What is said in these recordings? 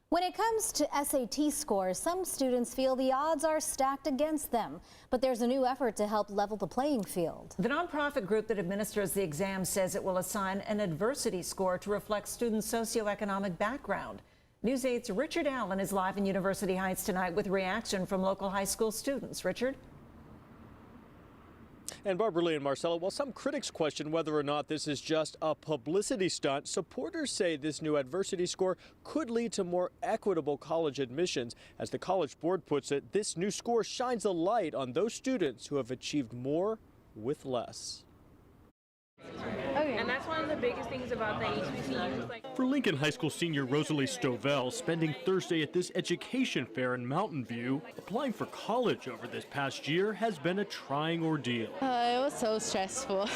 When it comes to SAT scores, some students feel the odds are stacked against them. But there's a new effort to help level the playing field. The nonprofit group that administers the exam says it will assign an adversity score to reflect students' socioeconomic background. News 8's Richard Allen is live in University Heights tonight with reaction from local high school students. Richard? And Barbara Lee and Marcella, while some critics question whether or not this is just a publicity stunt, supporters say this new adversity score could lead to more equitable college admissions. As the College Board puts it, this new score shines a light on those students who have achieved more with less. And that's one of the biggest things about the HBCUs. For Lincoln High School senior Rosalie Stovell, spending Thursday at this education fair in Mountain View, applying for college over this past year has been a trying ordeal. It was so stressful.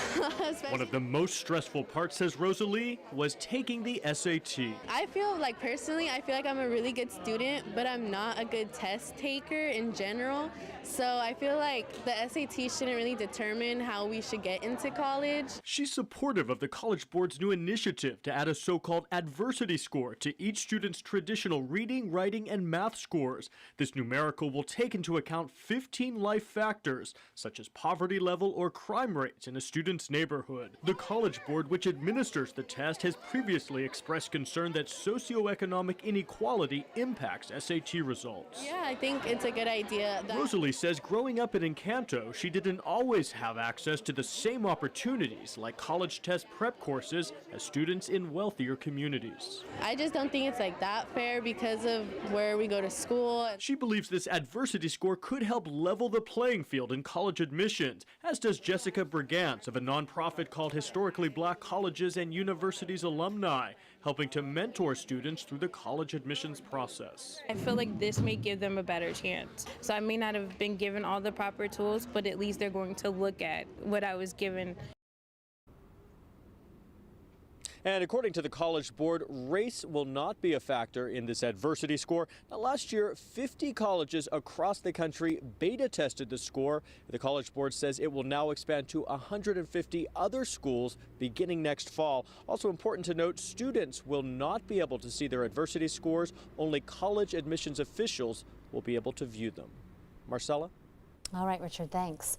One of the most stressful parts, says Rosalie, was taking the SAT. I feel like I'm a really good student, but I'm not a good test taker in general. So I feel like the SAT shouldn't really determine how we should get into college. She's supportive of the College Board's new initiative to add a so-called adversity score to each student's traditional reading, writing, and math scores. This numerical will take into account 15 life factors, such as poverty level or crime rates in a student's neighborhood. The College Board, which administers the test, has previously expressed concern that socioeconomic inequality impacts SAT results. Yeah, I think it's a good idea. Rosalie says growing up in Encanto, she didn't always have access to the same opportunities like college test prep courses as students in wealthier communities. I just don't think it's like that fair because of where we go to school. She believes this adversity score could help level the playing field in college admissions, as does Jessica Brigance of a nonprofit called Historically Black Colleges and Universities Alumni, helping to mentor students through the college admissions process. I feel like this may give them a better chance. So I may not have been given all the proper tools, but at least they're going to look at what I was given. And according to the College Board, race will not be a factor in this adversity score. Now, last year, 50 colleges across the country beta tested the score. The College Board says it will now expand to 150 other schools beginning next fall. Also important to note, students will not be able to see their adversity scores. Only college admissions officials will be able to view them. Marcella? All right, Richard, thanks.